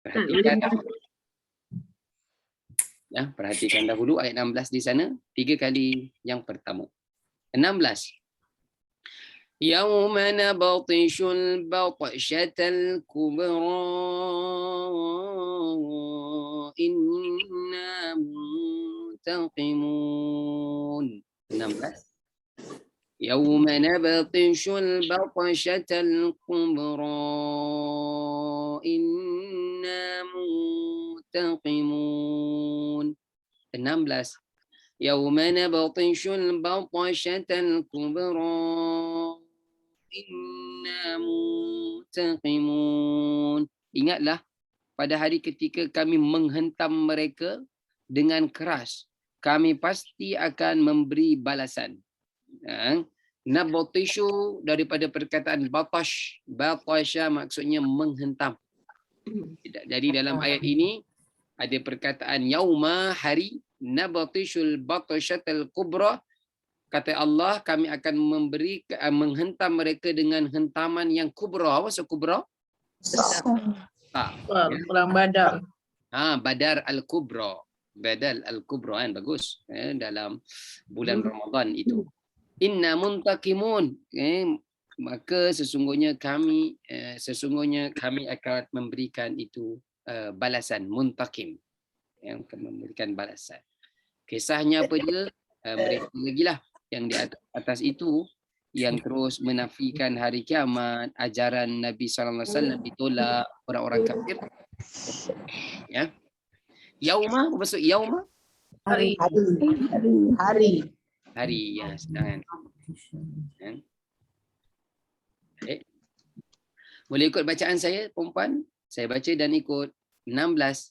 Perhatikan. Ya, perhatikan dahulu ayat 16 di sana. 3 kali yang pertama. 16. يوم نبطش البطشة الكبرى إنا منتقمون. 16. يوم نبطش البطشة الكبرى إنا منتقمون. 16. يوم نبطش البطشة الكبرى إنا منتقمون. Ingatlah pada hari ketika kami menghentam mereka dengan keras, kami pasti akan memberi balasan. Nabatishu daripada perkataan batash. Batasha maksudnya menghentam. Jadi dalam ayat ini ada perkataan yauma, hari, nabatishul batashatal kubra. Kata Allah, kami akan menghentam mereka dengan hentaman yang kubra. Apa maksud kubra? Perang Badar. Badar al-kubra. Badal al-kubra kan, bagus. Dalam bulan Ramadan itu. Inna muntakimun. Maka sesungguhnya kami akan memberikan itu balasan. Muntakim. Yang akan memberikan balasan. Kisahnya apa dia? Mereka lagi lah yang di atas itu yang terus menafikan hari kiamat, ajaran Nabi SAW ditolak orang-orang kafir. Ya. Yauma, apa maksud yauma? Hari. Ya, sedangkan. Boleh ikut bacaan saya, perempuan? Saya baca dan ikut. 16.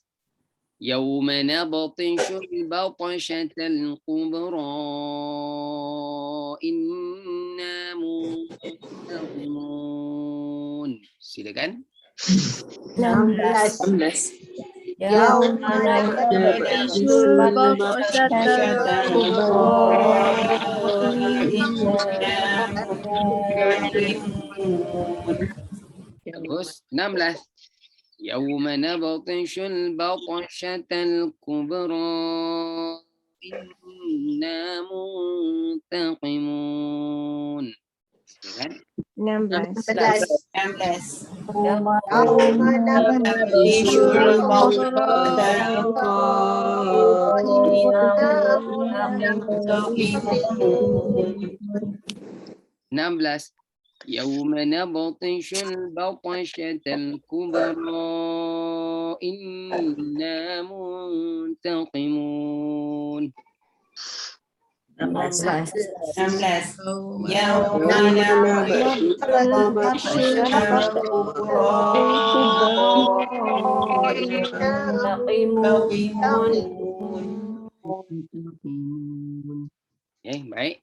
يوم نبطش البطشة الكبرى إنا منتقمون. Silakan. 16. يوم نبطش البطشة الكبرى إنا منتقمون. Terus 16. يوم نبطش البطشة الكبرى إنا منتقمون. 16. يوم نبطش البطشة 16. يوم نبطش البطشة الكبرى إنا منتقمون. 16. يوم نبطش Baik.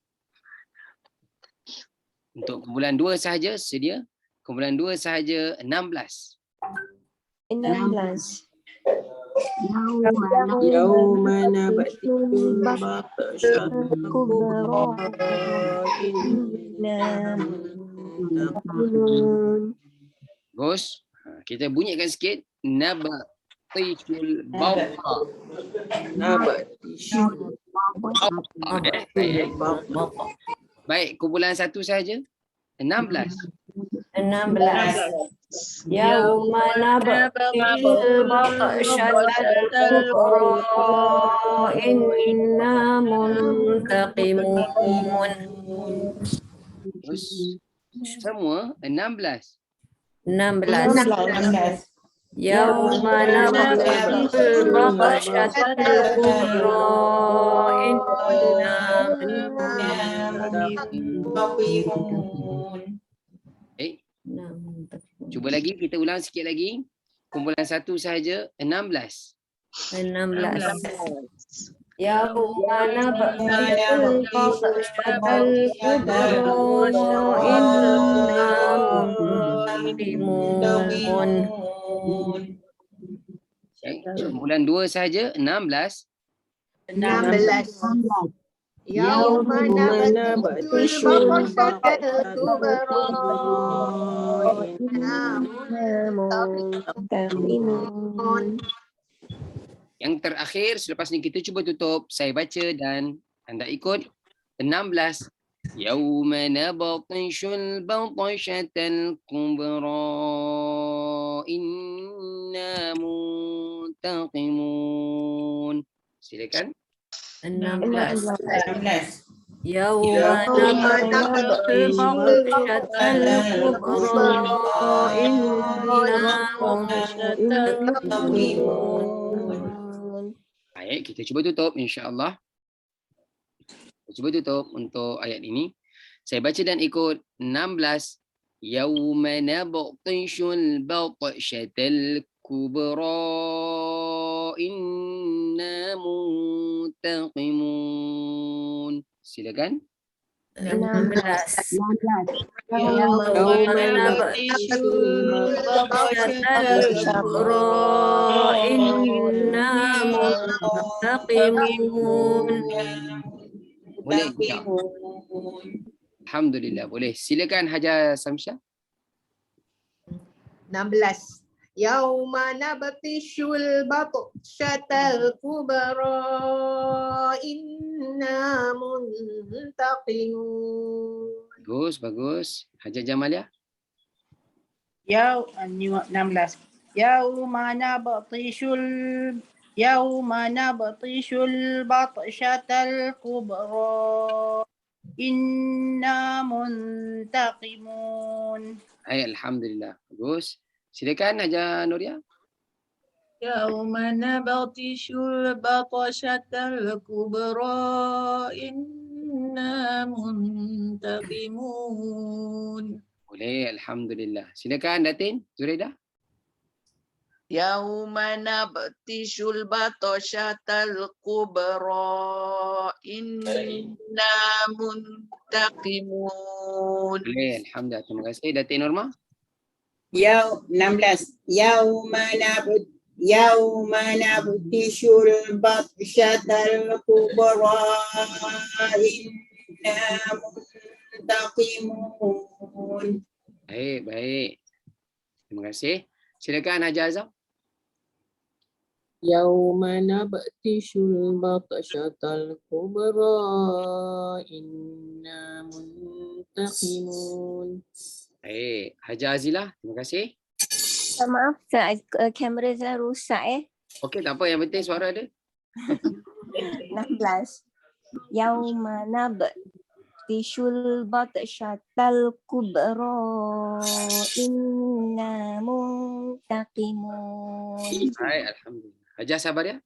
Untuk kumpulan 2 sahaja sedia. Kumpulan 2 sahaja 16. 16. يوم نبطش البطشة الكبرى إنا منتقمون. Bagus. Kita bunyikan sikit. Nabatishul bawqa. Baik, kumpulan 1 saja. 16. 16. يوم نبطش البطشة الكبرى إنا منتقمون. Terus semua 16. 16. يوم نبطش البطشة الكبرى إنا منتقمون. Cuba lagi, kita ulang sikit lagi. Kumpulan 1 sahaja 16. 16. يوم نبطش البطشة الكبرى إنا منتقمون. Kumpulan 2 sahaja 16. 16. يوم نبطش البطشة الكبرى إنا منتقمون. Yang terakhir selepas ni kita cuba tutup. Saya baca dan anda ikut. 16. Yauma nabtishul batshatal kubra inna muntaqimun. Silakan. 16. 16. يوم نبطش البطشة الكبرى إنا منتقمون. Baik, kita cuba tutup insya-Allah. Kita cuba tutup untuk ayat ini. Saya baca dan ikut. 16. Yauma nabtishul batshatal kubra inna muntaqimun. Silakan. 16. يوم نبطش البطشة الكبرى إنا منتقمون. Boleh insya. Alhamdulillah boleh. Silakan Hajar Samsyah. 16. Yauma nabtishul batshatal kubra inna muntaqimun. Bagus, bagus. Hajar Jamalia. 16 يوم نبطش البطشة الكبرى إنا منتقمون. Hai, Alhamdulillah. Bagus. Silakan Hajar Nuria. يوم نبطش البطشة الكبرى إنا منتقمون. Boleh, Alhamdulillah. Silakan Datin, Zuraidah. يوم نبطش البطشة الكبرى إنا منتقمون. Boleh, Alhamdulillah. Terima kasih. Datin Norma. 16. يوم نبطش البطشة الكبرى إنا منتقمون. Baik, baik. Terima kasih. Silakan Hajar Azam. يوم نبطش البطشة الكبرى إنا منتقمون. Baik. Hajar Azilah. Terima kasih. Maaf, kamera saya rusak. Okey, tak apa. Yang penting suara ada. 16. Yauma nabtishul batshatal kubra inna muntaqimun. Baik, Alhamdulillah. Hajar Sabaria.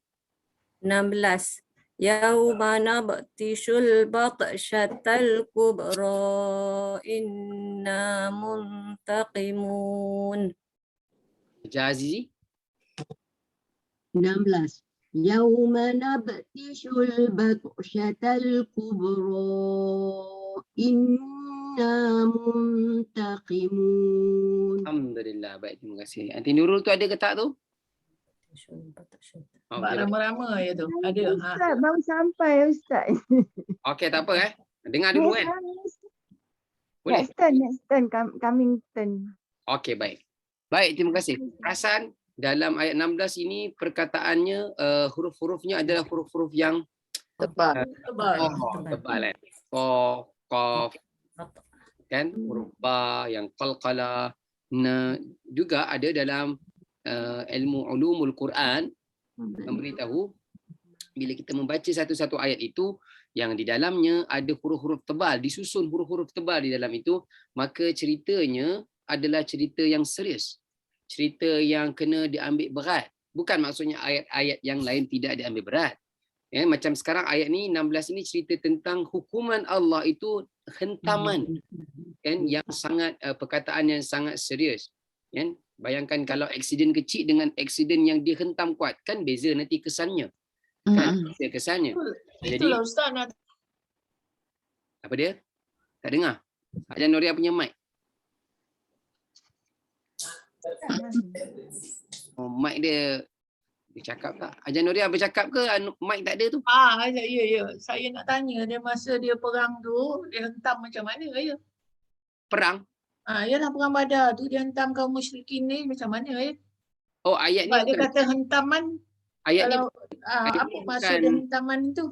16. Yauma nabtishul batshatal kubra inna muntaqimun. Hajar Azizi. 16. يوم نبطش البطشة الكبرى إنا منتقمون. Alhamdulillah. Baik, terima kasih. Anti Nurul tu ada ke tak tu? Mak Okey, rama-rama je tu. Ada. Ha. Ustaz, baru sampai Ustaz. okey, tak apa Dengar dulu kan? Boleh? Next turn, coming turn. Okey, baik. Baik, terima kasih. Perasan dalam ayat 16 ini perkataannya huruf-hurufnya adalah huruf-huruf yang Tebal. tebal kan. Qaf, qaf, kan? Huruf ba yang qalqala. Juga ada dalam ilmu ulumul Quran memberitahu bila kita membaca satu-satu ayat itu yang di dalamnya ada huruf-huruf tebal, disusun huruf-huruf tebal di dalam itu, maka ceritanya adalah cerita yang serius. Cerita yang kena diambil berat. Bukan maksudnya ayat-ayat yang lain tidak diambil berat. Ya, macam sekarang ayat ni 16 ini cerita tentang hukuman Allah itu hentaman. Kan, yang sangat perkataan yang sangat serius. Kan? Bayangkan kalau aksiden kecil dengan aksiden yang dihentam kuat, kan beza nanti kesannya. Kan, beza kesannya. Jadi Itulah Ustaz nak. apa dia? Tak dengar. Hajar Nuria punya mic. Mic dia Bercakap tak? Ajar Nuria bercakap ke? Mic tak ada tu. Ya. Saya nak tanya dia masa dia perang tu, dia hentam macam mana ya? Perang. Yalah perang Badar tu dia hentam kaum musyrikin ni macam mana ya? Oh, ayat ni Sebab dia bukan. kata hentaman. Ayat ni, Kalau ayat apa ni maksud bukan, dia hentaman tu?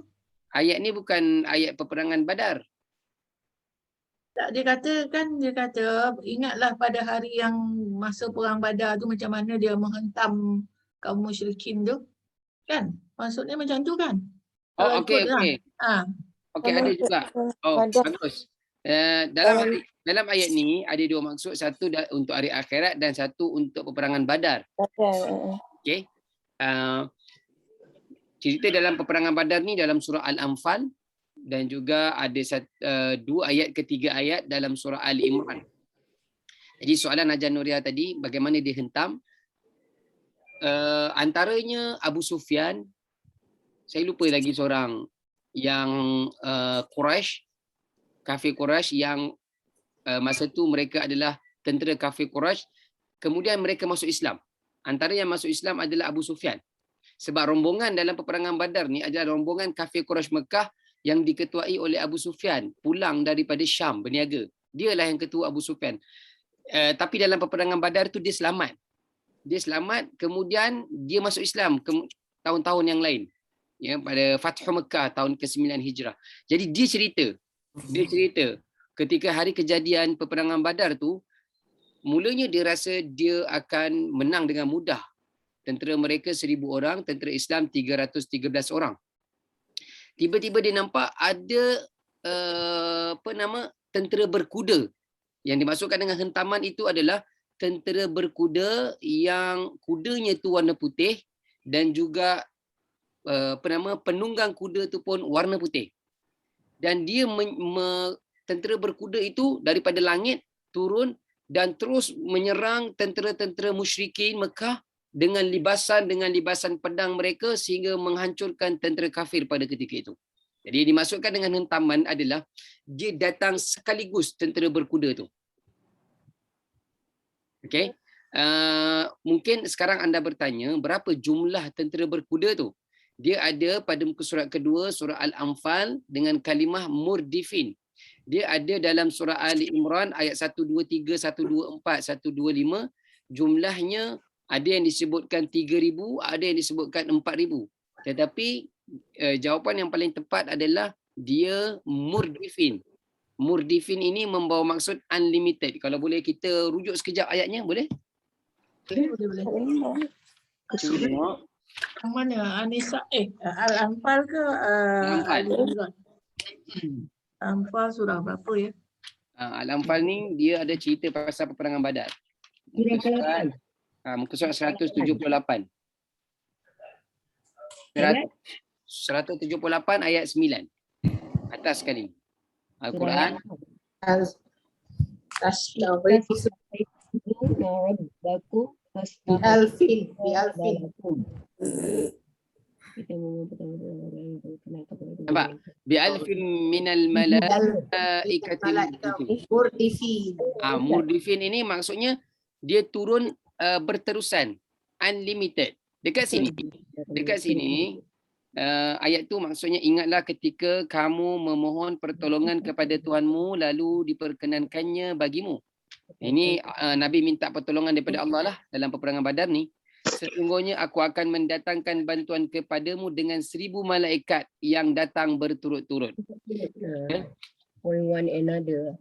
ayat ni bukan ayat peperangan Badar. Tak, dia kata ingatlah pada hari yang masa perang Badar tu macam mana dia menghentam kaum musyrikin tu. Kan? Maksudnya macam tu kan? Oh, Kalau okey, ikutlah. okey. Okey, ada juga. Oh, bagus. Dalam ayat ni ada dua maksud, satu untuk hari akhirat dan satu untuk peperangan Badar. Okey. Cerita dalam peperangan Badar ni dalam surah Al-Anfal dan juga ada dua ayat, ketiga ayat dalam surah Ali Imran. Jadi soalan Ajar Nuria tadi, bagaimana dia hentam? Antaranya Abu Sufyan, saya lupa lagi seorang yang Quraisy, kafir Quraisy yang masa tu mereka adalah tentera kafir Quraisy, kemudian mereka masuk Islam. Antara yang masuk Islam adalah Abu Sufyan. Sebab rombongan dalam peperangan Badar ni adalah rombongan kafir Quraisy Mekah yang diketuai oleh Abu Sufyan, pulang daripada Syam berniaga. Dialah yang ketua Abu Sufyan. Tapi dalam peperangan Badar tu dia selamat. Dia selamat, kemudian dia masuk Islam tahun-tahun yang lain. Ya, pada Fathu Mekah tahun ke-9 Hijrah. Jadi dia cerita ketika hari kejadian peperangan Badar tu, mulanya dia rasa dia akan menang dengan mudah. Tentera mereka 1,000 orang, tentera Islam 313 orang. Tiba-tiba dia nampak ada tentera berkuda. Yang dimaksudkan dengan hentaman itu adalah tentera berkuda yang kudanya tu warna putih dan juga penunggang kuda tu pun warna putih. Dan dia tentera berkuda itu daripada langit turun dan terus menyerang tentera-tentera musyrikin Mekah dengan libasan pedang mereka sehingga menghancurkan tentera kafir pada ketika itu. Jadi dimaksudkan dengan hentaman adalah dia datang sekaligus tentera berkuda tu. Okey. Mungkin sekarang anda bertanya berapa jumlah tentera berkuda tu? Dia ada pada muka surat kedua surah Al-Anfal dengan kalimah murdifin. Dia ada dalam surah Ali Imran ayat 123, 124, 125. Jumlahnya ada yang disebutkan 3,000, ada yang disebutkan 4,000. Tetapi jawapan yang paling tepat adalah dia murdifin. Murdifin ini membawa maksud unlimited. Kalau boleh kita rujuk sekejap ayatnya, boleh? Boleh. Cuba tengok. Yang mana? Anisa Al-Anfal ke Al-Anfal. Ali Imran? Anfal surah berapa ya? Al-Anfal ni dia ada cerita pasal peperangan Badar. Muka surat 178. 178 ayat 9. Atas sekali. Al-Quran. Nampak? Bi'alfin minal malaikatil murdifin ini maksudnya dia turun berterusan, unlimited. Dekat sini ayat tu maksudnya ingatlah ketika kamu memohon pertolongan kepada Tuhanmu lalu diperkenankannya bagimu. Ini Nabi minta pertolongan daripada Allah lah dalam peperangan Badar ni. Sesungguhnya aku akan mendatangkan bantuan kepadamu dengan 1,000 malaikat yang datang berturut-turut. One another.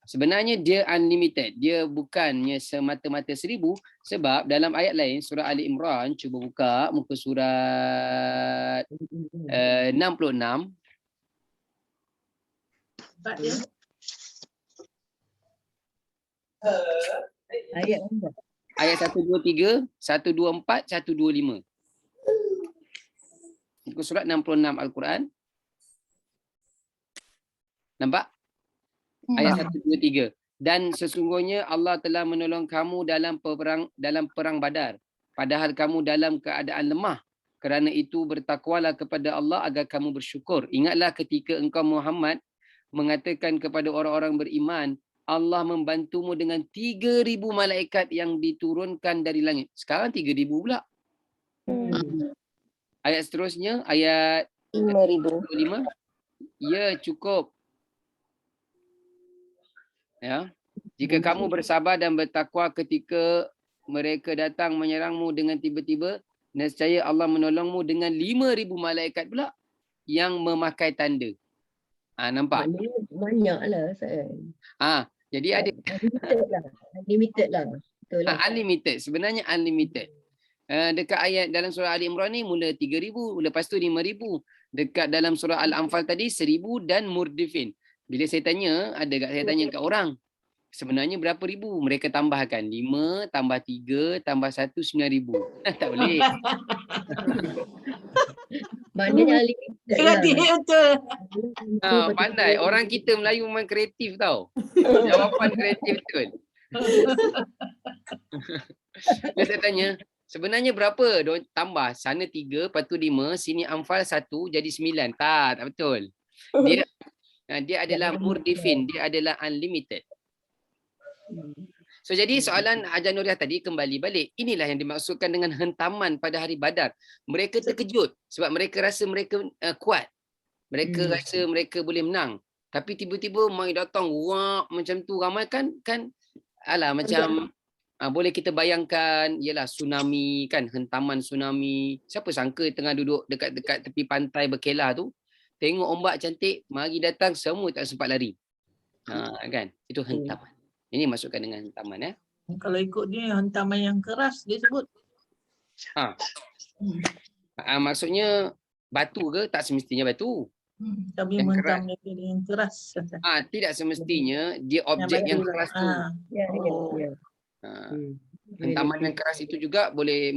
Sebenarnya dia unlimited. Dia bukannya semata-mata 1,000 sebab dalam ayat lain surah Ali Imran, cuba buka muka surat 66. Ayat 123, 124, 125. Muka surat 66 Al-Quran. Nampak? Ayat 123. Dan sesungguhnya Allah telah menolong kamu dalam perang Badar. Padahal kamu dalam keadaan lemah. Kerana itu bertakwalah kepada Allah agar kamu bersyukur. Ingatlah ketika engkau Muhammad mengatakan kepada orang-orang beriman, Allah membantumu dengan 3,000 malaikat yang diturunkan dari langit. Sekarang 3,000 pula. Ayat seterusnya, ayat 5,000. 25. Ya, cukup. Ya. Jika kamu bersabar dan bertakwa ketika mereka datang menyerangmu dengan tiba-tiba, nescaya Allah menolongmu dengan 5,000 malaikat pula yang memakai tanda. Nampak? Maknanya banyak lah Ustaz. Jadi ada Unlimited lah. Unlimited lah. Betul lah. unlimited. Sebenarnya unlimited. Dekat ayat dalam surah Ali Imran ni mula 3,000, lepas tu 5,000. Dekat dalam surah Al-Anfal tadi 1,000 dan murdifin. Bila saya tanya, saya tanya kat orang, sebenarnya berapa ribu? Mereka tambahkan 5 tambah 3 tambah 1 9,000. Tak boleh. Maknanya unlimited lah. Kreatif betul. Pandai. Orang kita Melayu memang kreatif tau. Jawapan kreatif betul. Bila saya tanya, sebenarnya berapa? Tambah. Sana 3, lepas tu 5, sini Anfal 1, jadi 9. Tak betul. Dia adalah murdifin. Dia adalah unlimited. So jadi soalan Hajar Nuriah tadi kembali balik. Inilah yang dimaksudkan dengan hentaman pada hari Badar. Mereka terkejut sebab mereka rasa mereka kuat. Mereka rasa mereka boleh menang. Tapi tiba-tiba mai datang wah macam tu ramai kan macam boleh kita bayangkan ialah tsunami kan, hentaman tsunami. Siapa sangka tengah duduk dekat-dekat tepi pantai berkelah tu, tengok ombak cantik, mari datang semua tak sempat lari. Kan? Itu hentaman. Ini masukkan dengan hentaman ya. Kalau ikut dia hentaman yang keras dia sebut. Maksudnya batu ke? Tak semestinya batu. Tapi Yang menghentam dia dengan keras. Tidak semestinya dia objek yang keras tu. Hentaman yang keras itu juga boleh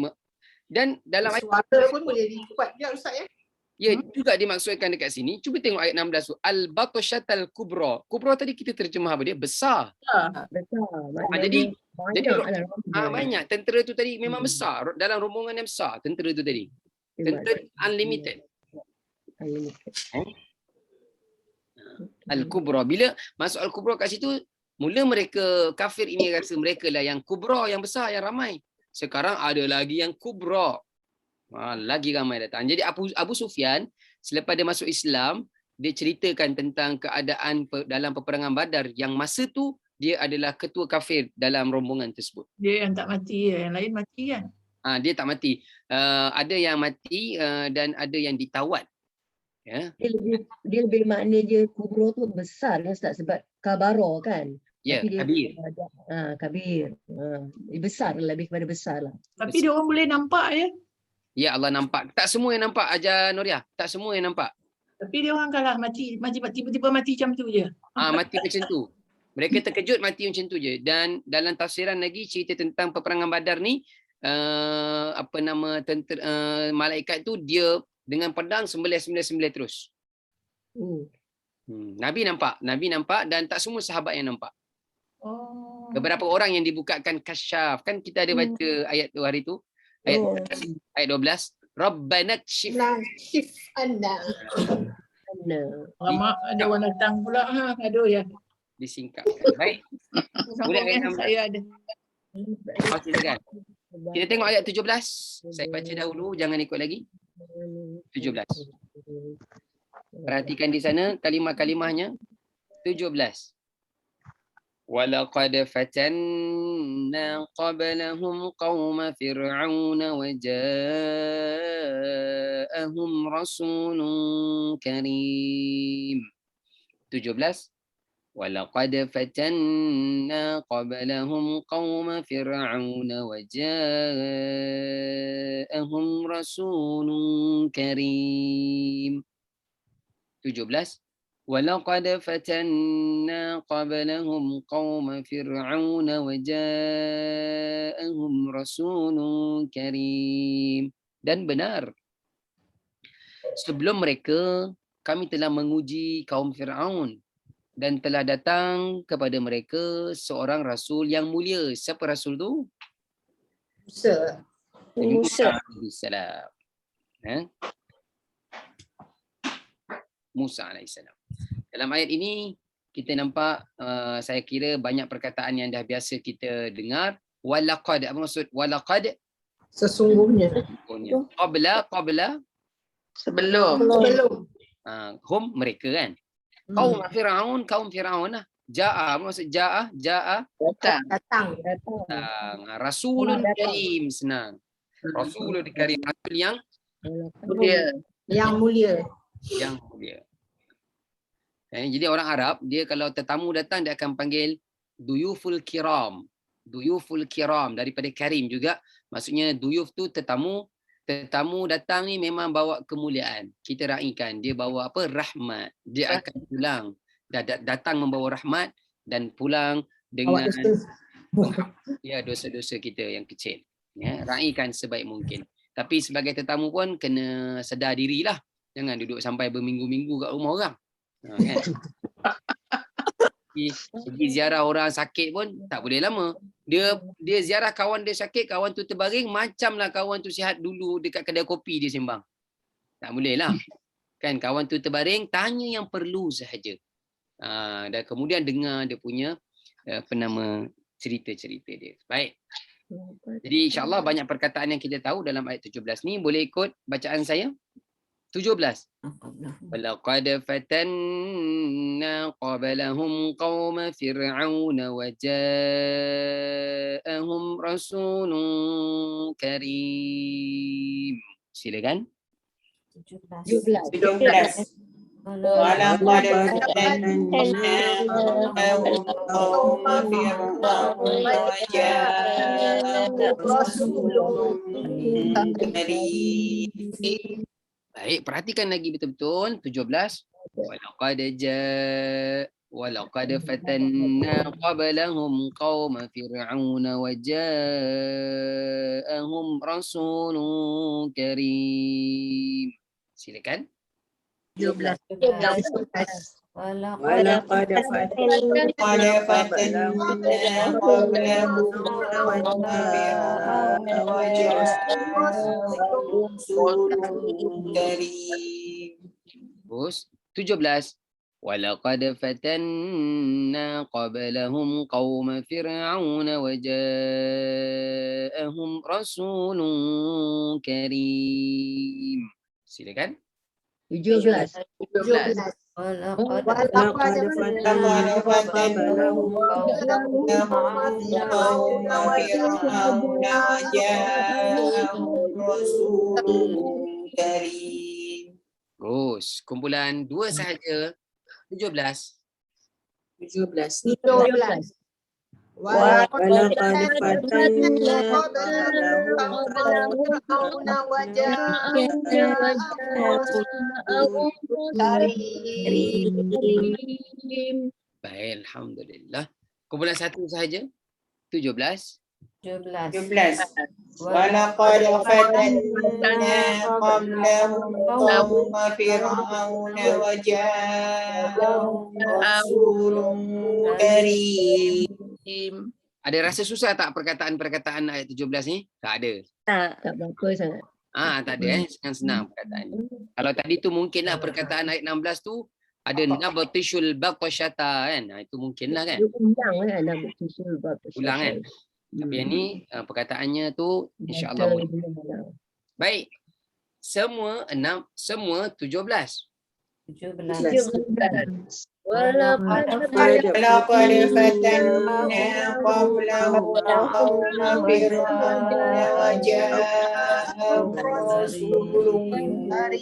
dan dalam ayat Suara pun boleh dikuat juga Ustaz ya. Ya, juga dimaksudkan dekat sini. Cuba tengok ayat 16 tu. Al-batasyatal kubra. Kubra tadi kita terjemah apa dia? Besar. Besar. Jadi banyak. banyak. Tentera tu tadi memang besar. Dalam rombongan yang besar. Tentera tu tadi. Tentera unlimited. Al-kubra. Bila masuk Al-kubra kat situ, mula mereka kafir ini rasa mereka lah yang kubra, yang besar, yang ramai. Sekarang ada lagi yang kubra. Lagi ramai datang. Jadi Abu Sufyan selepas dia masuk Islam, dia ceritakan tentang keadaan dalam peperangan Badar yang masa tu dia adalah ketua kafir dalam rombongan tersebut. Dia yang tak mati, yang lain mati kan? Dia tak mati. Ada yang mati dan ada yang ditawat. Ya. Dia lebih makna dia kubro tu besar lah Ustaz sebab kabaro kan. Ya, Tapi dia kabir. Kabir. Besar lah, lebih kepada besar lah. Tapi dia orang boleh nampak ya. Ya Allah nampak. Tak semua yang nampak Hajar Nuriah. Tak semua yang nampak. Tapi dia orang kalah mati tiba-tiba mati macam tu je. Mati macam tu. Mereka terkejut mati macam tu je. Dan dalam tafsiran lagi cerita tentang peperangan Badar ni, malaikat tu dia dengan pedang sembelih terus. Nabi nampak dan tak semua sahabat yang nampak. Beberapa orang yang dibukakan kasyaf. Kan kita ada baca ayat tu hari tu. Ayat 12. Rabbana kshif anna. Lama ada orang datang pula. Aduh ya. Disingkapkan. Baik. Boleh ayat 16. Saya ada. Silakan. Kita tengok ayat 17. Saya baca dahulu, jangan ikut lagi. 17. Perhatikan di sana kalimah-kalimahnya. 17. وَلَقَدْ فَتَنَّا قَبْلَهُمْ قَوْمَ فِرْعَوْنَ وَجَاءَهُمْ رَسُولٌ كَرِيمٌ 17. وَلَقَدْ فَتَنَّا قَبْلَهُمْ قَوْمَ فِرْعَوْنَ وَجَاءَهُمْ رَسُولٌ كَرِيمٌ 17. وَلَقَدْ فَتَنَّا قَبْلَهُمْ قَوْمَ فِرْعَوْنَ وَجَاءَهُمْ رَسُولٌ كَرِيمٌ. Dan benar, sebelum mereka kami telah menguji kaum Fir'aun dan telah datang kepada mereka seorang rasul yang mulia. Siapa rasul tu? Musa alaihissalam. Musa alaihissalam. Dalam ayat ini kita nampak saya kira banyak perkataan yang dah biasa kita dengar. Walaqad, apa maksud walaqad? Sesungguhnya. Qabla Sebelum. hum mereka kan. Kaum Firaun lah. Ja'a maksud ja'a Datang. rasulun karim, senang. Rasulun karim, rasul yang Mulia. Yang mulia. mulia. Jadi orang Arab dia kalau tetamu datang dia akan panggil duyuful kiram. Duyuful kiram daripada karim juga. Maksudnya duyuf tu tetamu datang ni memang bawa kemuliaan. Kita raikan dia bawa apa? Rahmat. Dia akan pulang. Datang membawa rahmat dan pulang dengan dosa-dosa kita yang kecil. Ya, raikan sebaik mungkin. Tapi sebagai tetamu pun kena sedar dirilah. Jangan duduk sampai berminggu-minggu kat rumah orang. Kan? Pergi ziarah orang sakit pun tak boleh lama. Dia ziarah kawan dia sakit, kawan tu terbaring, macamlah kawan tu sihat dulu dekat kedai kopi dia sembang. Tak boleh lah. Kan kawan tu terbaring, tanya yang perlu sahaja. Dan kemudian dengar dia punya cerita-cerita dia. Baik. Jadi insya-Allah banyak perkataan yang kita tahu dalam ayat 17 ni. Boleh ikut bacaan saya? 17. Walaqad fatanna qablahum qauma fir'aun wa ja'ahum rasulun karim. Silakan. 17. ولقد فتنا قوم فرعون وجاءهم رسول كريم. Baik, perhatikan lagi betul-betul 17. Walaqad fatanna qablahum qauma fir'aun wa ja'ahum rasulun karim. Silakan. 17. ولقد فتنا قبلهم Terus 17. ولقد فتنا قبلهم قوم فرعون وجاءهم رسول كريم. Silakan. 17. ولقد فتنا قبلهم قوم فرعون وجاءهم رسول كريم. Terus kumpulan 2 sahaja 17. 17. ولقد فتنا قبلهم فرعون وجاءهم كريم. Baik, alhamdulillah. Kumpulan 1 sahaja 17. 17. ولقد فتنا قبلهم قوم فرعون وجاءهم رسول كريم. Ada rasa susah tak perkataan-perkataan ayat 17 ni? Tak ada. Tak berapa sangat. Tak ada senang-senang perkataan. Kalau tadi tu mungkinlah perkataan ayat 16 tu ada nabatishul baqasyata kan. Itu mungkinlah kan. Ulang kan nak bertusul bab. Ulang kan. Tapi yang ni perkataannya tu insya-Allah boleh. Baik. Semua 17. 17. ولقد فتنا قبلهم قوم فرعون وجاءهم رسول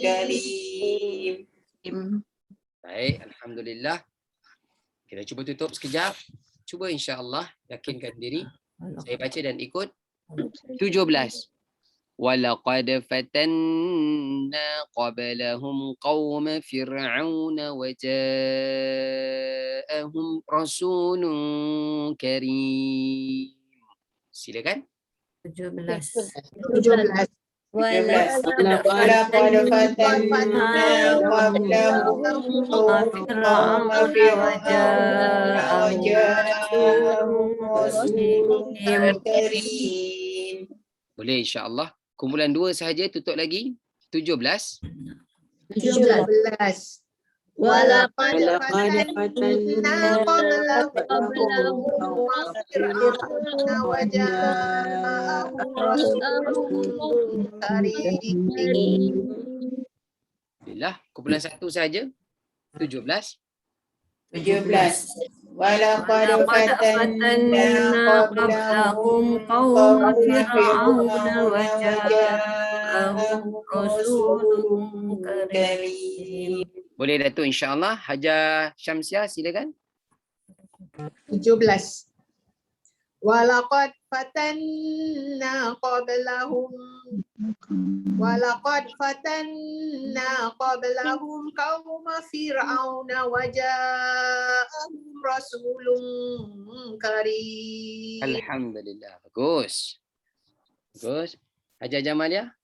كريم. Baik, alhamdulillah. Kita cuba tutup sekejap. Cuba insya-Allah yakinkan diri. Saya baca dan ikut. 17. ولقد فتنا قبلهم قوم فرعون وجاءهم رسول كريم. Silakan. 17. ولقد فتنا قبلهم قوم فرعون وجاءهم رسول كريم. Boleh insya-Allah. Kumpulan 2 sahaja tutup lagi. 17. 17. ولقد ولقد فتنا فتنا قبلهم قوم فرعون وجاءهم رسول كريم. Alhamdulillah. Kumpulan satu saja. 17. 17. ولقد ولقد فتنا فتنا قبلهم قبلهم قوم قوم فرعون فرعون وجاءهم وجاءهم رسول رسول كريم. كريم. Boleh Datuk insya-Allah. Hajar Syamsiah silakan. 17. Walaqad fatanna qablahum qauma fir'auna wa ja'ahum rasulun karim. Alhamdulillah. Bagus. Bagus. Hajar Jamalia.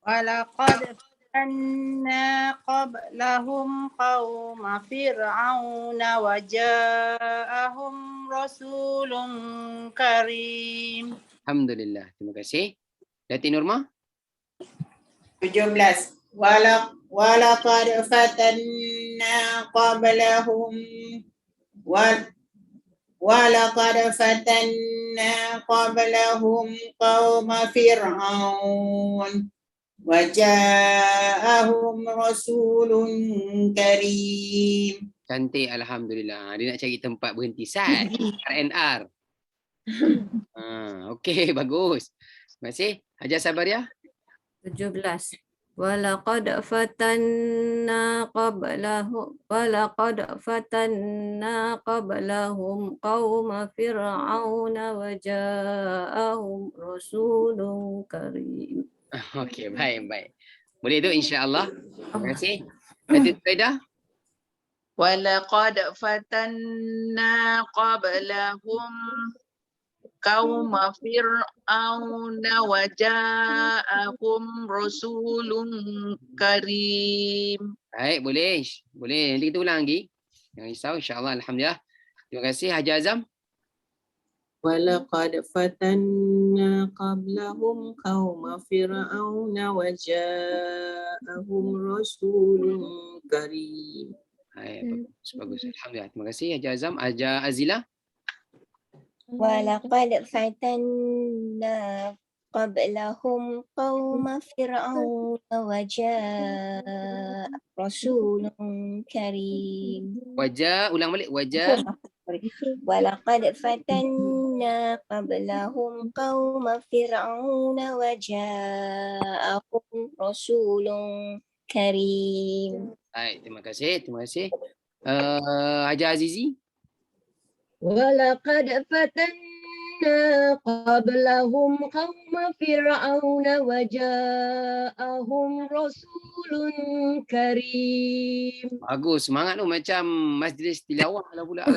ولقد فتنا قبلهم قوم فرعون وجاءهم رسول كريم. Alhamdulillah. Terima kasih. Datin Nurma. 17. ولقد فتنا قبلهم ولقد فتنا قبلهم قوم فرعون وجاءهم رسول كريم. Cantik Alhamdulillah. Dia nak cari tempat berhenti. Sat. RNR. Okey, bagus. Terima kasih. Hajar Sabariah. 17. ولقد فتنا قبلهم قوم فرعون وجاءهم رسول كريم. Okey, baik. Boleh tu insya-Allah. Terima kasih. Datin Faidah. ولقد فتنا قبلهم قوم فرعون وجاءهم رسول كريم. Baik, boleh. Boleh. Nanti kita ulang lagi. Jangan risau insya-Allah. Alhamdulillah. Terima kasih Hajar Azam. ولقد فتنا قبلهم قوم فرعون وجاءهم رسول كريم. Baik, bagus. Alhamdulillah. Terima kasih Hajar Azam. Hajar Azila. ولقد فتنا قبلهم قوم فرعون وجاء رسول كريم. Ulang balik. Wajah. ولقد فتنا قبلهم قوم فرعون وجاءهم رسول كريم. Baik, terima kasih. Hajar Azizi. ولقد فتنا قبلهم قوم فرعون وجاءهم رسول كريم. Bagus, semangat tu macam majlis tilawah lah pula.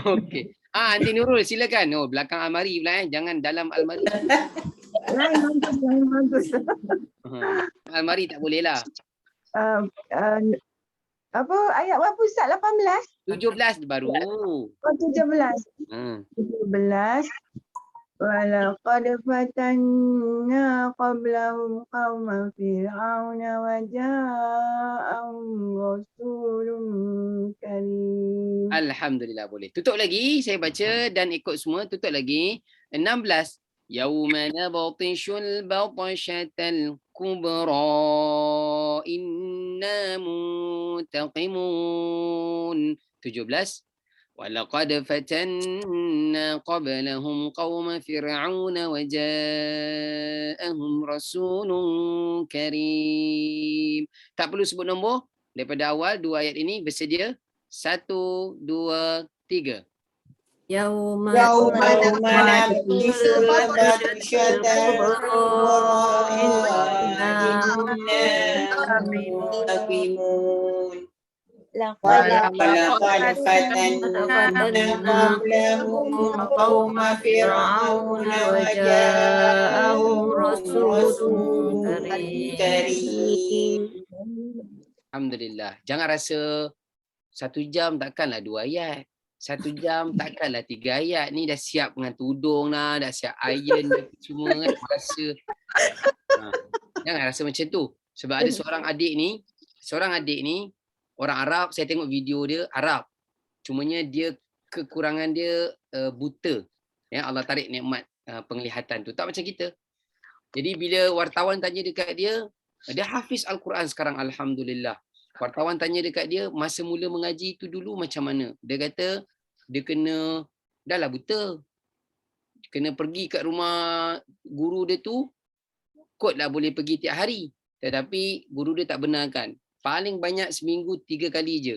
Okey. Aunty Nurul silakan. Oh, belakang almari pula jangan dalam almari. Lain bagus. Almari tak boleh lah. Apa ayat berapa Ustaz? 18? 17 baru. Oh 17. 17. ولقد فتنا قبلهم قوم فرعون وجاءهم رسول كريم. Alhamdulillah boleh. Tutup lagi, saya baca dan ikut semua. Tutup lagi. 16. Yauma nabtishul batshatal kubra inna muntaqimun. 17. ولقد فتنا قبلهم قوم فرعون وجاءهم رسول كريم. Tak perlu sebut nombor. Daripada awal dua ayat ini bersedia. 1, 2, 3. يوم نبطش البطشة الكبرى إنا منتقمون. ولقد فتنا قبلهم قوم فرعون وجاءهم رسول كريم. Alhamdulillah. Jangan rasa 1 jam takkanlah 2 ayat. 1 jam takkanlah 3 ayat. Ni dah siap dengan tudung lah, dah siap iron semua kan. Rasa Jangan rasa macam tu. Sebab ada seorang adik ni orang Arab, saya tengok video dia Arab. Cumanya dia kekurangan dia buta. Ya, Allah tarik nikmat penglihatan tu. Tak macam kita. Jadi bila wartawan tanya dekat dia hafiz Al-Quran sekarang alhamdulillah. Wartawan tanya dekat dia masa mula mengaji tu dulu macam mana? Dia kata dia dah lah buta. Kena pergi kat rumah guru dia tu, kot lah boleh pergi tiap hari. Tetapi guru dia tak benarkan. Paling banyak seminggu 3 kali je.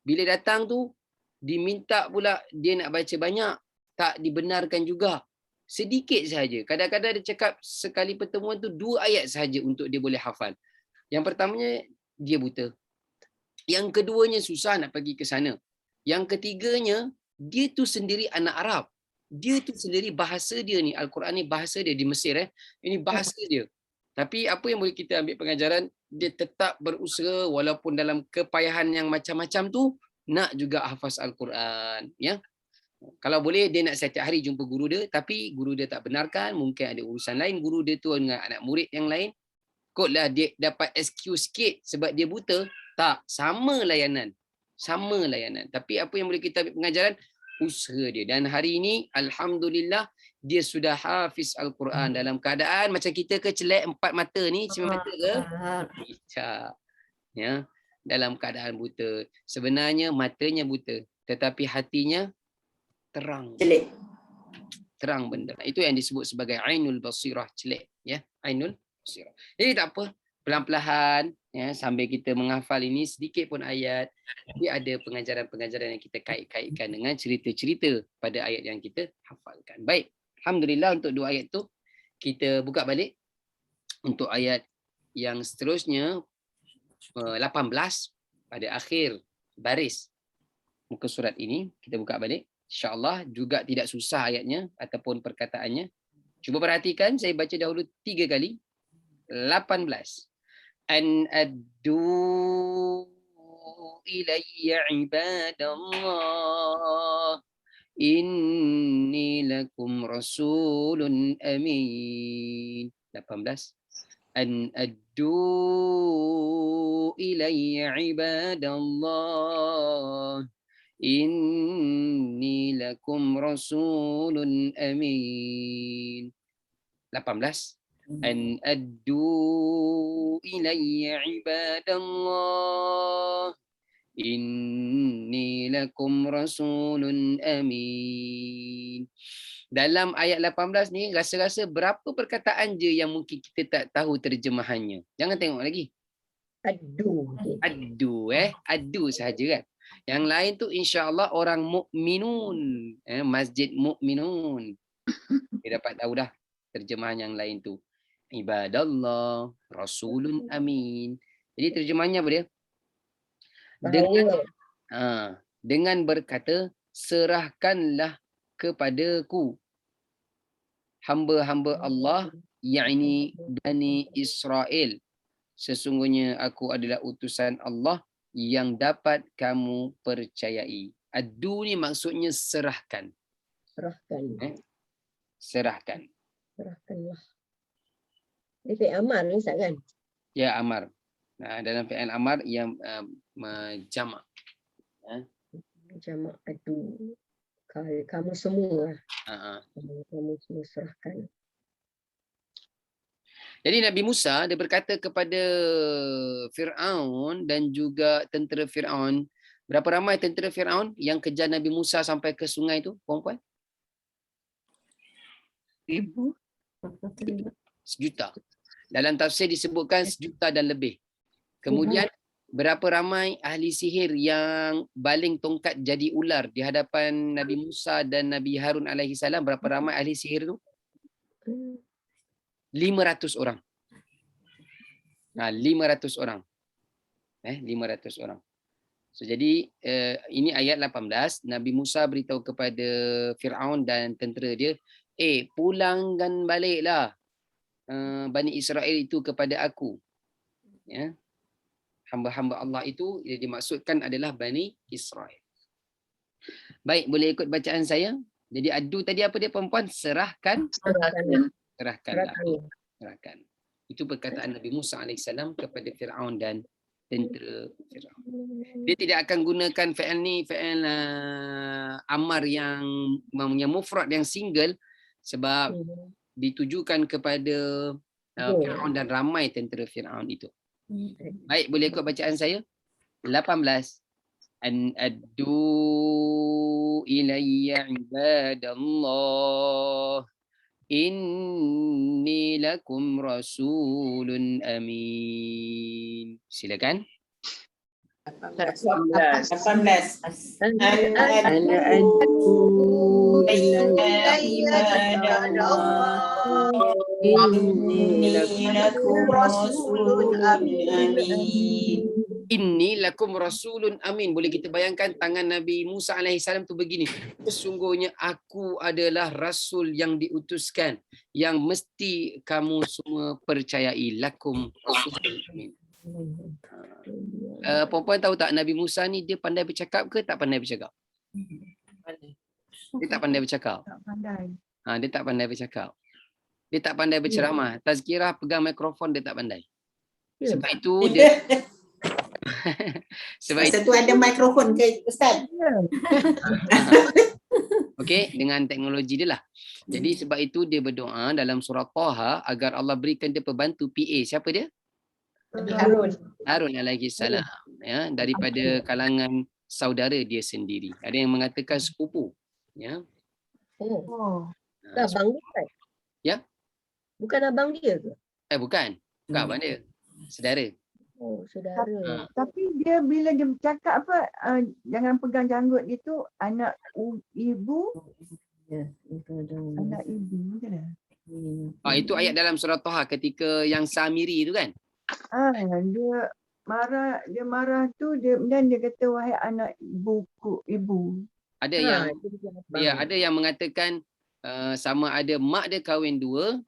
Bila datang tu, diminta pula dia nak baca banyak. Tak dibenarkan juga. Sedikit sahaja. Kadang-kadang dia cakap sekali pertemuan tu 2 ayat sahaja untuk dia boleh hafal. Yang pertamanya, dia buta. Yang keduanya, susah nak pergi ke sana. Yang ketiganya, dia tu sendiri anak Arab. Dia tu sendiri bahasa dia ni, Al-Quran ni bahasa dia di Mesir. Ini bahasa dia. Tapi apa yang boleh kita ambil pengajaran, dia tetap berusaha walaupun dalam kepayahan yang macam-macam tu, nak juga hafaz Al-Quran. Ya? Kalau boleh, dia nak setiap hari jumpa guru dia, tapi guru dia tak benarkan, mungkin ada urusan lain, guru dia tu dengan anak murid yang lain. Kotlah dia dapat excuse sikit sebab dia buta. Tak, sama layanan. Sama layanan. Tapi apa yang boleh kita ambil pengajaran, usaha dia. Dan hari ini, alhamdulillah, dia sudah hafiz Al-Quran dalam keadaan macam kita ke celak 4 mata ni, 9 mata ke? Tidak. Ya, dalam keadaan buta. Sebenarnya matanya buta, tetapi hatinya terang. Celik. Terang benda. Itu yang disebut sebagai ainul basirah, celik. Ya, ainul basirah. Jadi tak apa, pelan-pelan ya, sambil kita menghafal ini sedikit pun ayat, tapi ada pengajaran-pengajaran yang kita kait-kaitkan dengan cerita-cerita pada ayat yang kita hafalkan. Baik. Alhamdulillah untuk 2 ayat tu kita buka balik. Untuk ayat yang seterusnya 18 pada akhir baris muka surat ini kita buka balik. InsyaAllah juga tidak susah ayatnya ataupun perkataannya. Cuba perhatikan, saya baca dahulu 3 kali. 18. An addu ilayya ibadallah. Inni lakum rasulun amin. 18. An addu ilayya ibadallah. Inni lakum rasulun amin. 18. An addu ilayya ibadallah. Inni lakum rasulun amin. Dalam ayat 18 ni rasa-rasa berapa perkataan je yang mungkin kita tak tahu terjemahannya. Jangan tengok lagi. Adu. Adu adu sahaja kan. Yang lain tu insya-Allah orang mukminun, masjid mukminun. Kita dapat tahu dah terjemahan yang lain tu. Ibadallah, rasulun amin. Jadi terjemahannya apa dia? Dengan berkata, serahkanlah kepadaku hamba-hamba Allah, yakni Bani Israel. Sesungguhnya aku adalah utusan Allah yang dapat kamu percayai. Adu ni maksudnya serahkan. Serahkan. Serahkan. Serahkanlah. Ini fi'il amar ni Ustaz kan? Ya, amar. Dalam fi'il amar yang jamak. Jamak adu. Kamu semua. Kamu semua serahkan. Jadi Nabi Musa dia berkata kepada Fir'aun dan juga tentera Fir'aun. Berapa ramai tentera Fir'aun yang kejar Nabi Musa sampai ke sungai tu, puan-puan? 1,000. 1 juta. Dalam tafsir disebutkan 1 juta dan lebih. Kemudian berapa ramai ahli sihir yang baling tongkat jadi ular di hadapan Nabi Musa dan Nabi Harun alaihi salam? Berapa ramai ahli sihir tu? 500 orang. 500 orang. 500 orang. So jadi ini ayat 18. Nabi Musa beritahu kepada Fir'aun dan tentera dia, pulangkan baliklah Bani Israel itu kepada aku. Ya. Hamba-hamba Allah itu yang dimaksudkan adalah Bani Israel. Baik, boleh ikut bacaan saya. Jadi adu tadi apa dia perempuan? Serahkan. Serahkanlah. Serahkan. Itu perkataan Nabi Musa alaihissalam kepada Firaun dan tentera Firaun. Dia tidak akan gunakan fi'il ni, fi'il amar yang mufrad yang single, sebab ditujukan kepada Firaun dan ramai tentera Firaun itu. Baik, boleh ikut bacaan saya? 18. An addu ilayya ibadallah inni lakum rasulun amin. Silakan. 18. Inni lakum rasulun amin. Boleh kita bayangkan tangan Nabi Musa alaihissalam tu begini. Sesungguhnya aku adalah rasul yang diutuskan, yang mesti kamu semua percayai. Lakum rasulun amin. Perempuan tahu tak Nabi Musa ni dia pandai bercakap ke tak pandai bercakap? Dia tak pandai bercakap. Tak pandai. Dia tak pandai bercakap. Dia tak pandai berceramah. Tazkirah pegang mikrofon dia tak pandai. Sebab itu dia sebab Masa tu ada mikrofon ke Ustaz? Okey, dengan teknologi dia lah. Jadi sebab itu dia berdoa dalam surah Taha agar Allah berikan dia pembantu PA. Siapa dia? Harun alaihi salam, ya, daripada kalangan saudara dia sendiri. Ada yang mengatakan sepupu, ya. Abang dia kan? Ya? Bukan abang dia ke? Bukan abang dia. Saudara. Oh, saudara. Tapi dia bila dia bercakap apa, jangan pegang janggut dia tu, anak ibu. Anak ibu macam mana? Itu ayat dalam surah Taha ketika yang Samiri tu kan? Dia marah tu dan dia kata wahai anak ibu. Ada yang ada yang mengatakan sama ada mak dia kahwin dua.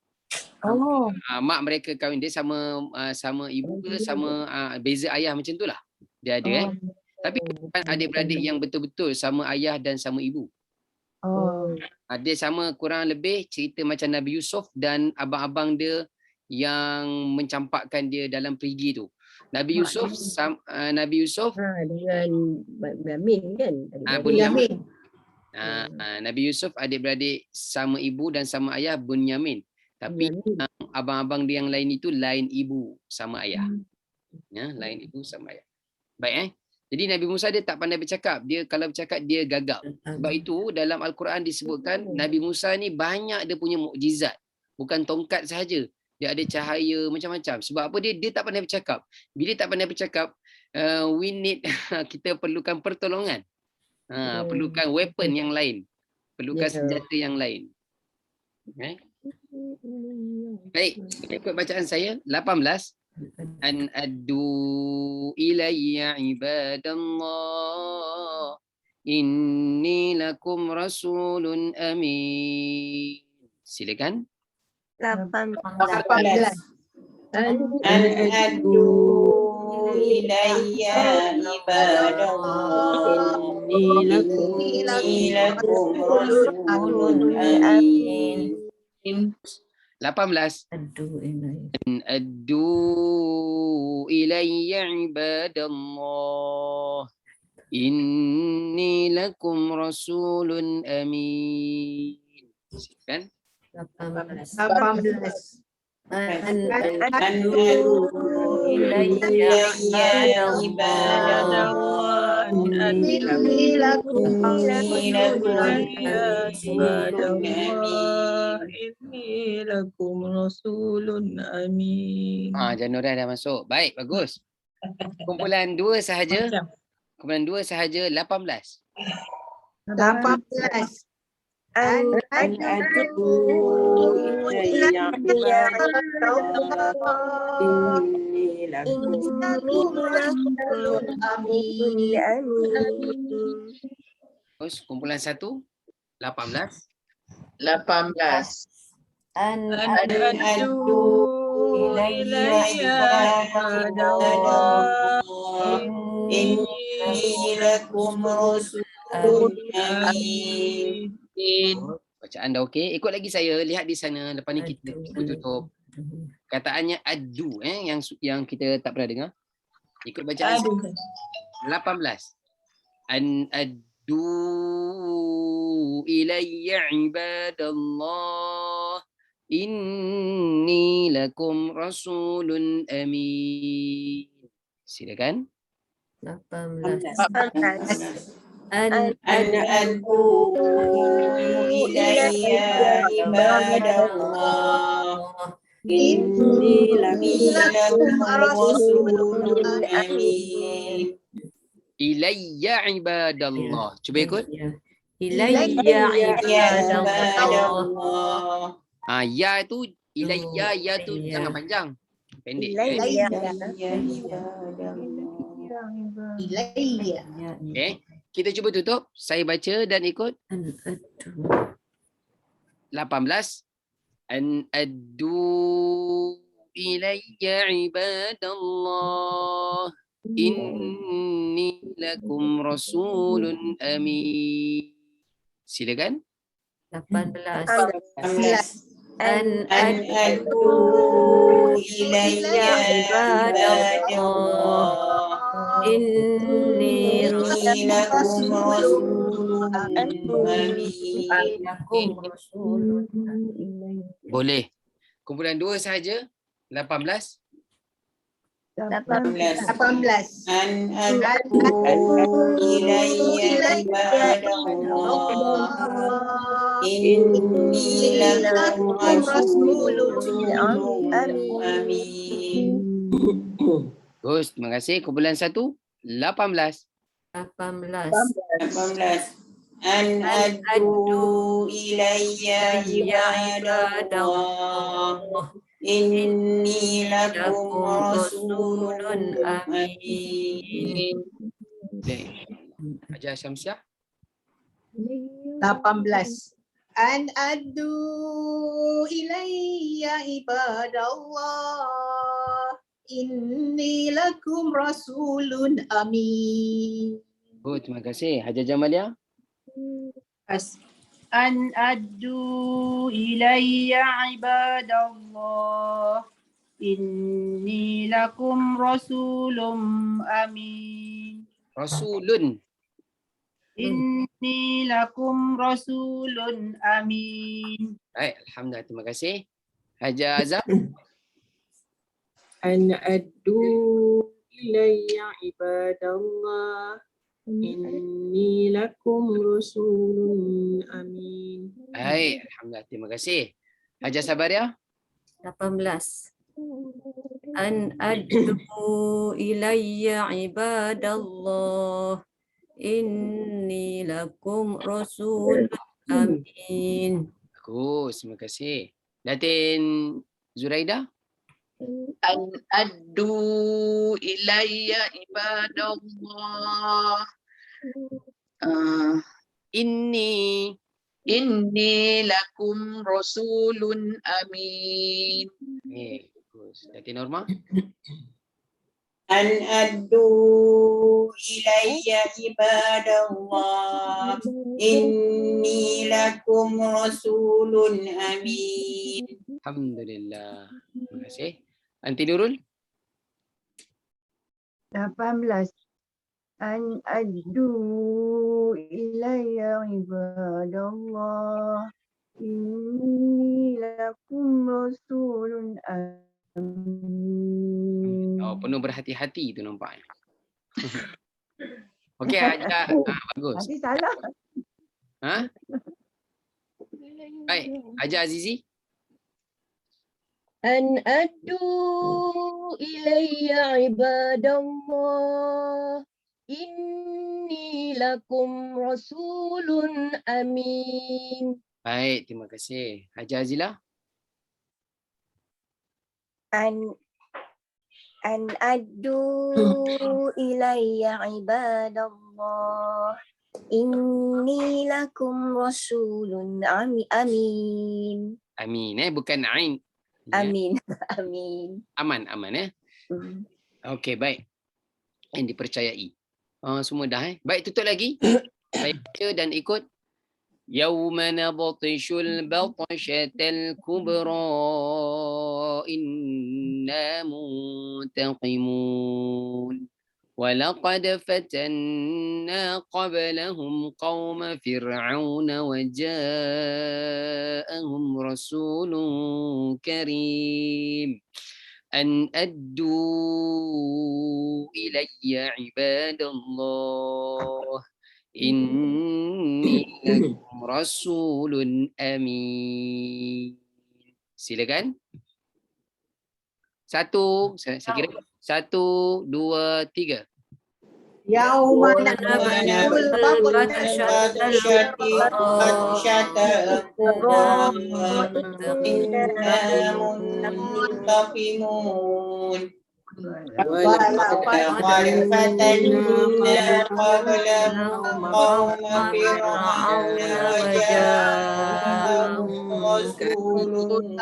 Mak mereka kahwin dia sama ibu ke sama beza ayah macam itulah. Dia ada Tapi bukan adik-beradik yang betul-betul sama ayah dan sama ibu. Dia sama kurang lebih cerita macam Nabi Yusuf dan abang-abang dia yang mencampakkan dia dalam perigi tu. Nabi Yusuf dengan Bunyamin kan? Bunyamin. Nabi Yusuf adik-beradik sama ibu dan sama ayah Bunyamin. Tapi abang-abang dia yang lain itu lain ibu sama ayah. Ya, lain ibu sama ayah. Baik Jadi Nabi Musa dia tak pandai bercakap. Dia kalau bercakap dia gagap. Sebab itu dalam Al-Quran disebutkan Nabi Musa ni banyak dia punya mukjizat. Bukan tongkat sahaja. Dia ada cahaya macam-macam. Sebab apa dia tak pandai bercakap. Bila tak pandai bercakap, we need kita perlukan pertolongan. Perlukan weapon yang lain. Perlukan senjata yang lain. Okay. Baik, ikut bacaan saya 18. An addu ilayya ibadallah inni lakum rasulun amin. Silakan. 18. An addu ilayya ibadallah inni lakum rasulun amin. 18. Addu ilayya ibadallah inni lakum rasulun amin. Kan? 18. Addu ilayya ibadallah inni lakum rasulun amin. Januari dah masuk. Baik, bagus. Kumpulan 2 sahaja. Kumpulan 2 sahaja 18. 18. An addu ilayya inni lakum rasulun amin. Terus kumpulan 1 18. 18. An addu ilayya ibadallah inni lakum rasulun amin. Bacaan dah okey. Ikut lagi saya. Lihat di sana. Lepas ni kita tutup. Kataannya addu yang kita tak pernah dengar. Ikut bacaan saya. 18. An addu ilayya ibadallah. Inni lakum rasulun amin. Silakan. 18. 18. An أن أدعو إلي عباد الله إني لكم رسول أمين Ilayya ibadallah. Cuba ikut. Ilayya يا ibadallah. عباد الله Ya itu ilayya, ya tu Ilayya. jangan panjang. Pendek. Ilayya. Ilayya. Okay. Kita cuba tutup. Saya baca dan ikut. An addu 18. An addu ilayya ibadallah. Inni lakum rasulun amin. Silakan. 18. 18. An أن addu أدعو إلي عباد عباد الله الله inni إني لكم رسول أمين lakum rasulun. Boleh. Kumpulan 2 sahaja. 18. 18. أن أدعو إلي عباد الله إني لكم رسول أمين Terus, terima kasih. Kumpulan 1. 18. 18. 18 أن أدعو إلي عباد الله إني لكم رسول أمين Hajar Syamsiah. 18. An addu ilayya ibadallah inni lakum rasulun amin. Oh, terima kasih. Hajar Jamalia. An addu ilayya ibadallah inni lakum rasulun amin. Rasulun. Inni lakum rasulun amin. Baik, alhamdulillah. Terima kasih. Hajar Azam. أن أدوا إلي عباد الله إني لكم رسول أمين. Baik, alhamdulillah. Terima kasih. Hajar Sabaria. 18. An addu ilayya ibadallah inni lakum rasulun amin. Bagus, terima kasih. Datin Zuraida. An addu ilayya ibadallah. Inni Lakum rasulun amin. bagus. Datin Norma. أن أدوا إلي عباد الله إني لكم رسول أمين Alhamdulillah. Terima kasih. Anti Nurul. 18. An addu ilayya ibadallah inni lakum rasulun amin. Oh, penuh berhati-hati tu nampaknya. Okey, Hajar. Bagus. Nanti salah. Ha? Baik, Hajar Azizi. An addu ilayya ibadallah inni lakum rasulun amin. Baik, terima kasih. Hajar Azila. An addu ilayya ibadallah inni lakum rasulun amin. Amin, bukan Ain. Ya. Amin. Amin. Aman, Okey, baik. Yang dipercayai. Semua dah. Baik, tutup lagi. Baik, baca dan ikut. Yawma nabtishul batshatal kubra inna muntaqimun. ولقد فتنا قبلهم قوم فرعون وجاءهم رسول كريم أن أدوا إلي عباد الله إني لكم رسول أمين. Silakan. Saya kira 1, 2, 3. Yauma nabtishul batshatal kubra inna muntaqimun. ولقد فتنا قبلهم قوم فرعون وجاءهم رسول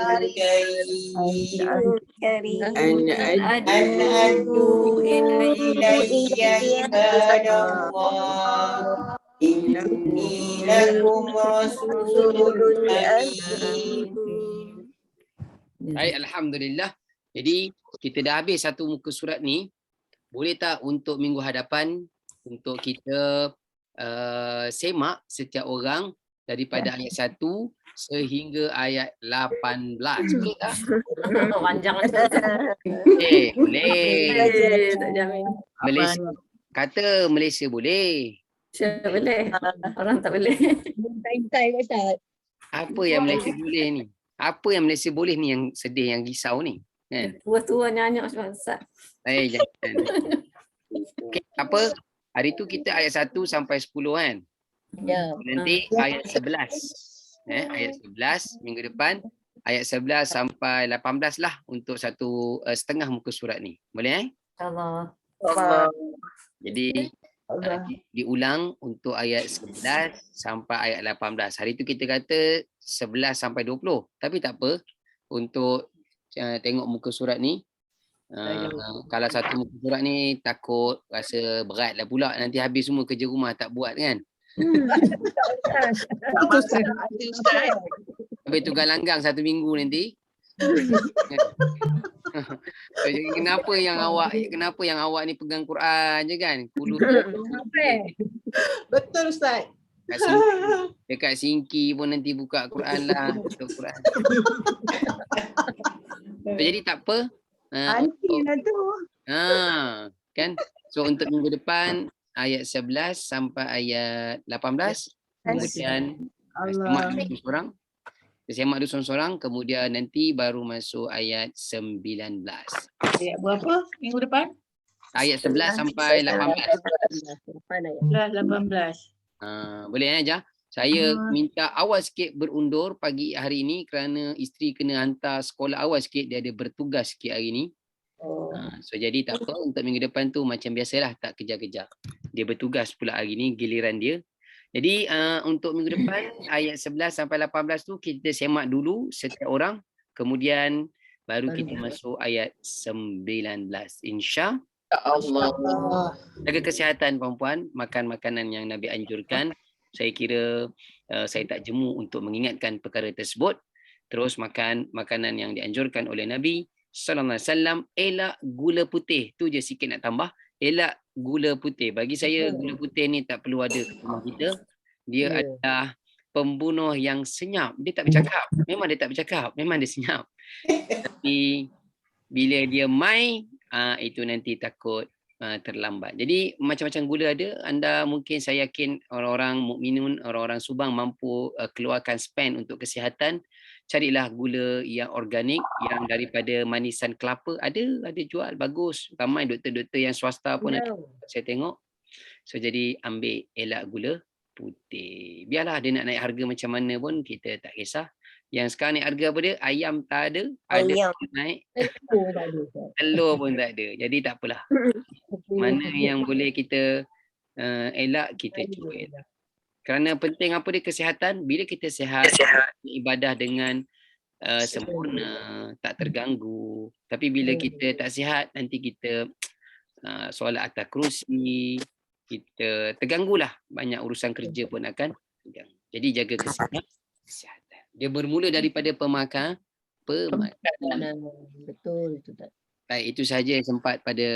كريم أن أدوا إلي عباد الله إني لكم رسول أمين. Baik, alhamdulillah. Jadi kita dah habis satu muka surat ni. Boleh tak untuk minggu hadapan untuk kita semak setiap orang daripada ayat 1 sehingga ayat 18. Boleh tak? Panjang. Boleh. Tak jamin. Malaysia. Kata Malaysia boleh. Siapa boleh? Orang tak boleh. Time Ustaz. Apa yang Malaysia boleh ni? Apa yang Malaysia boleh ni yang sedih, yang risau ni? Kan? Tua-tua nyanyi Ustaz. Jangan. Okay, apa? Hari tu kita ayat 1 sampai 10 kan? Ya. Nanti ayat 11. Ayat 11 minggu depan. Ayat 11 sampai 18 lah untuk satu setengah muka surat ni. Boleh Allah. Jadi diulang untuk ayat 11 sampai ayat 18. Hari tu kita kata 11 sampai 20. Tapi tak apa. Untuk tengok muka surat ni. Kalau satu muka surat ni takut rasa berat lah pula. Nanti habis semua kerja rumah tak buat kan. Habis tu galanggang 1 minggu nanti. Kenapa yang awak ni pegang Quran je kan? Betul Ustaz. Dekat Singki pun nanti buka Quran lah. Quran. Jadi tak apa. Anti lah tu. Kan? So untuk minggu depan ayat 11 sampai ayat 18. Kemudian semak dulu seorang. Semak dulu seorang. Kemudian nanti baru masuk ayat 19. Ayat berapa minggu depan? Ayat 11 sampai 18. 18. Boleh aja. Saya minta awal sikit berundur pagi hari ini kerana isteri kena hantar sekolah awal sikit. Dia ada bertugas sikit hari ini. So jadi tak apa, untuk minggu depan tu macam biasalah, tak kejar-kejar. Dia bertugas pula hari ni, giliran dia. Jadi untuk minggu depan ayat 11 sampai 18 tu kita semak dulu setiap orang. Kemudian baru kita masuk ayat 19. InsyaAllah. Jaga kesihatan puan-puan, makan makanan yang Nabi anjurkan. Saya kira saya tak jemu untuk mengingatkan perkara tersebut. Terus makan makanan yang dianjurkan oleh Nabi sallallahu alaihi wasallam. Elak gula putih. Tu je sikit nak tambah. Elak gula putih. Bagi saya gula putih ni tak perlu ada kat rumah kita. Dia adalah pembunuh yang senyap. Dia tak bercakap. Memang dia tak bercakap. Memang dia senyap. Tapi bila dia mai, itu nanti takut terlambat. Jadi macam-macam gula ada. Anda mungkin, saya yakin orang-orang mukminun, orang-orang Subang mampu keluarkan spend untuk kesihatan. Carilah gula yang organik, yang daripada manisan kelapa. Ada jual, bagus. Ramai doktor-doktor yang swasta pun ada. Saya tengok. So jadi ambil elak gula putih. Biarlah dia nak naik harga macam mana pun kita tak kisah. Yang sekarang naik harga apa dia? Ayam tak ada. Ada naik. Telur pun tak ada. Jadi tak apalah. Mana yang boleh kita elak, kita cuba elak. Kerana penting apa dia? Kesihatan. Bila kita sihat, ibadah dengan sempurna, tak terganggu. Tapi bila kita tak sihat, nanti kita solat atas kerusi, kita terganggulah. Banyak urusan kerja pun akan terganggu. Jadi jaga kesihatan. Dia bermula daripada pemakanan. Betul itu. Baik, itu sahaja yang sempat pada